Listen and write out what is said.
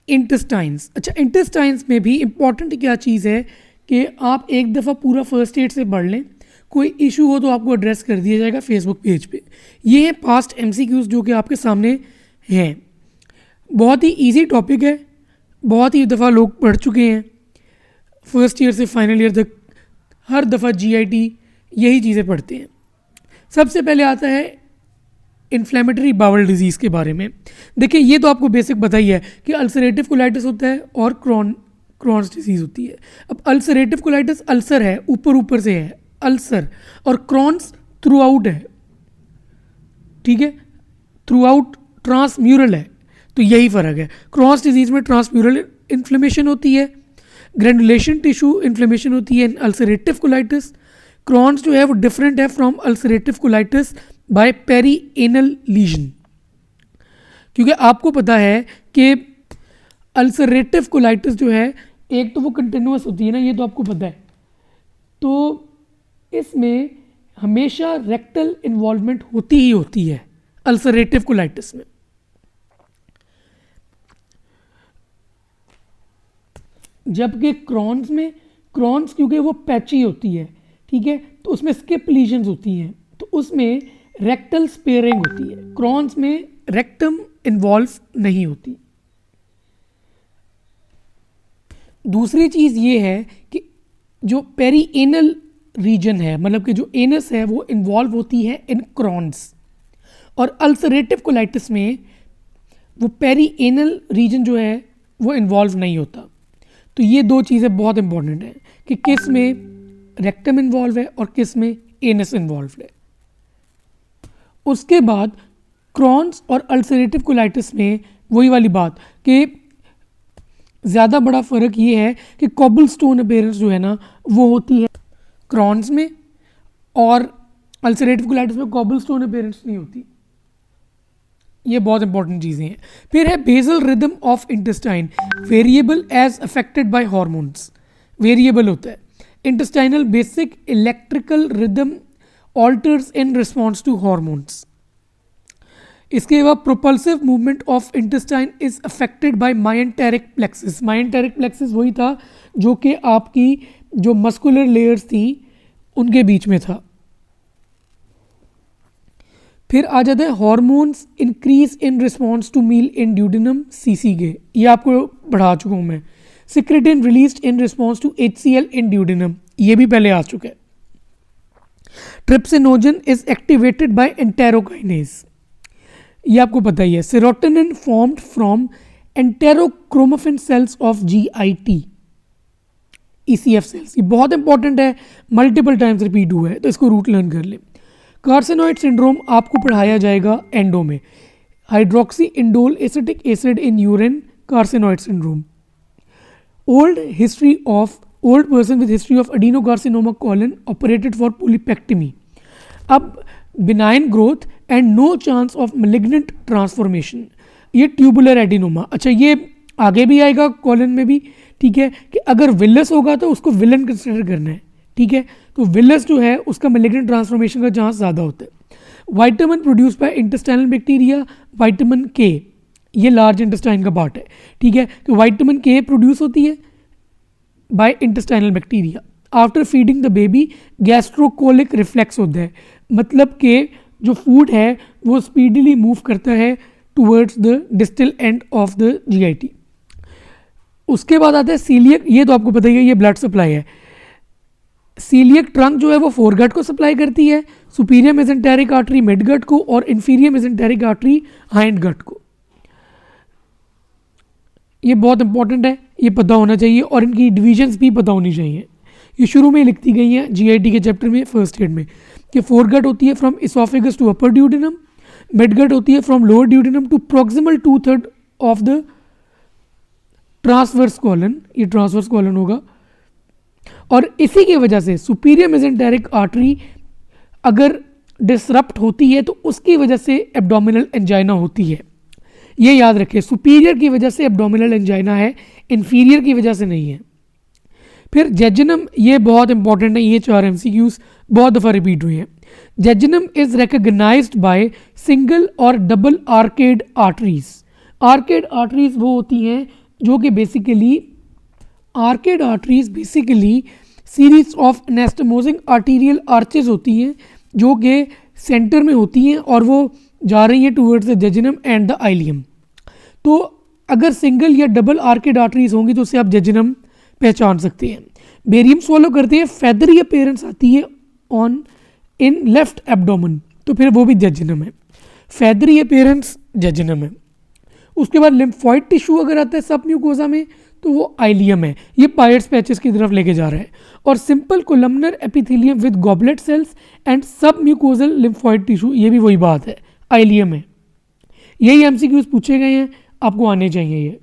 Intestines. अच्छा, intestines में भी इम्पॉर्टेंट क्या चीज़ है कि आप एक दफ़ा पूरा फर्स्ट एड से पढ़ लें, कोई इशू हो तो आपको एड्रेस कर दिया जाएगा फेसबुक पेज पे। ये है पास्ट एमसीक्यूज़ जो कि आपके सामने हैं। बहुत ही इजी टॉपिक है, बहुत ही दफ़ा लोग पढ़ चुके हैं, फर्स्ट ईयर से फाइनल ईयर तक हर दफ़ा जीआईटी यही चीज़ें पढ़ते हैं। सबसे पहले आता है इन्फ्लेमेटरी बाउल डिजीज़ के बारे में। देखिए, ये तो आपको बेसिक पता ही है कि अल्सरेटिव कोलाइटिस होता है और क्रॉन्स डिजीज़ होती है। अब अल्सरेटिव कोलाइटिस अल्सर है, ऊपर ऊपर से है अल्सर, और क्रॉन्स थ्रू आउट है, ठीक है, थ्रू आउट ट्रांसम्यूरल है। तो यही फ़र्क है, क्रॉन्स डिजीज़ में ट्रांसम्यूरल इन्फ्लेमेशन होती है, ग्रैनुलेशन टिश्यू इन्फ्लेमेशन होती है इन अल्सरेटिव कोलाइटिस। क्रॉन्स जो है वो डिफरेंट है from ulcerative colitis by perianal lesion, क्योंकि आपको पता है कि अल्सरेटिव कोलाइटिस जो है एक तो वो कंटिन्यूस होती है ना, ये तो आपको पता है, तो इसमें हमेशा रेक्टल इन्वॉल्वमेंट होती ही होती है अल्सरेटिव कोलाइटिस में। जबकि क्रॉन्स क्योंकि वो पैची होती है, ठीक है, तो उसमें स्किप लीजन्स होती हैं, तो उसमें रेक्टल स्पेयरिंग होती है। क्रॉन्स में रेक्टम इन्वॉल्व नहीं होती। दूसरी चीज़ ये है कि जो पेरीएनल रीजन है, मतलब कि जो एनस है, वो इन्वॉल्व होती है इन क्रॉन्स, और अल्सरेटिव कोलाइटिस में वो पेरीएनल रीजन जो है वो इन्वॉल्व नहीं होता। तो ये दो चीज़ें बहुत इंपॉर्टेंट हैं कि किस में रेक्टम इन्वॉल्व है और किस में एनस इन्वॉल्व है। उसके बाद क्रॉन्स और अल्सरेटिव कोलाइटिस में वही वाली बात कि ज़्यादा बड़ा फ़र्क ये है कि कॉबलस्टोन अपीयरेंस जो है ना वो होती है क्रॉन्स में, और अल्सरेटिव कोलाइटिस में कॉबलस्टोन अपीयरेंस नहीं होती। ये बहुत इंपॉर्टेंट चीज़ें हैं। फिर है basal rhythm of intestine, variable as affected by hormones. Variable होता है। Intestinal basic electrical rhythm alters in response to hormones. इसके बाद propulsive movement of intestine is affected by myenteric plexus. Myenteric plexus वही था जो कि आपकी जो मस्कुलर लेयर्स थी उनके बीच में था। फिर आ जाता है hormones increase in response to meal in duodenum CCK, ये आपको पढ़ा चुका हूँ मैं। Secretin released in response to HCL in duodenum, ये भी पहले आ चुका है। Trypsinogen is activated by enterokinase, ये आपको पता ही है। Serotonin formed from enterochromaffin cells of GIT, ECF cells, ये बहुत इंपॉर्टेंट है, मल्टीपल टाइम्स रिपीट हुआ है, तो इसको रूट लर्न कर लें। कार्सिनोइड सिंड्रोम आपको पढ़ाया जाएगा एंडो में। Hydroxy indole acetic acid in urine, carcinoid syndrome. Old person with history of adenocarcinoma colon operated for polypectomy. अब benign growth and no chance of malignant transformation, ये tubular adenoma. अच्छा, ये आगे भी आएगा कॉलन में भी, ठीक है, कि अगर विलस होगा तो उसको विलन कंसिडर करना है, ठीक है, तो विलस जो है उसका मैलिग्नेंट ट्रांसफॉर्मेशन का चांस ज़्यादा होता है। Vitamin produce by intestinal bacteria, vitamin के, ये लार्ज इंटेस्टाइन का पार्ट है, ठीक है, कि वाइटामिन के प्रोड्यूस होती है by intestinal bacteria. After feeding the baby gastrocolic reflex होता है, मतलब कि जो फूड है वो स्पीडीली मूव करता है towards the distal end of the GIT. उसके बाद आता है सीलियक, ये तो आपको पता ही है, ये ब्लड सप्लाई है। सीलियक ट्रंक जो है वो फोरगट को सप्लाई करती है, superior mesenteric artery mid gut को और inferior mesenteric artery hind gut को। ये बहुत इंपॉर्टेंट है, ये पता होना चाहिए, और इनकी डिविजन्स भी पता होनी चाहिए। ये शुरू में लिखती गई हैं जीआईटी के चैप्टर में फर्स्ट एड में, कि फोरगट होती है from oesophagus to upper duodenum, midgut होती है from lower duodenum to proximal 2/3 of the transverse colon, ये ट्रांसवर्स कॉलन होगा। और इसी की वजह से सुपीरियर मेसेंटेरिक आर्टरी अगर डिसरप्ट होती है तो उसकी वजह से एब्डोमिनल एंजाइना होती है। ये याद रखें, सुपीरियर की वजह से एब्डोमिनल एंजाइना है, इन्फीरियर की वजह से नहीं है। फिर जेजुनम, ये बहुत इंपॉर्टेंट है, ये 4 MCQs बहुत दफ़ा रिपीट हुई हैं। Jejunum is recognised by single और double arcade arteries. Arcade arteries वो होती हैं जो कि basically arcade arteries basically series of anastomosing arterial arches होती हैं जो कि सेंटर में होती हैं और वो जा रही हैं towards the jejunum and the ileum. तो अगर सिंगल या डबल आर्केड आर्टरीज होंगी तो उससे आप जेजुनम पहचान सकते हैं। बेरियम स्वॉलो करते हैं, फेदरी अपीयरेंस आती है ऑन इन लेफ्ट एब्डोमेन, तो फिर वो भी जेजुनम है। फेदरी अपीयरेंस जेजुनम है। उसके बाद लिम्फॉइड टिश्यू अगर आता है सब म्यूकोजा में तो वो आइलियम है, ये पायर्स पैचेस की तरफ लेके जा रहा है। और simple columnar epithelium with goblet cells and सब म्यूकोजल लिम्फॉइड टिश्यू, ये भी वही बात है, आइलियम है। यही एमसीक्यूज पूछे गए हैं, आपको आने चाहिए ये।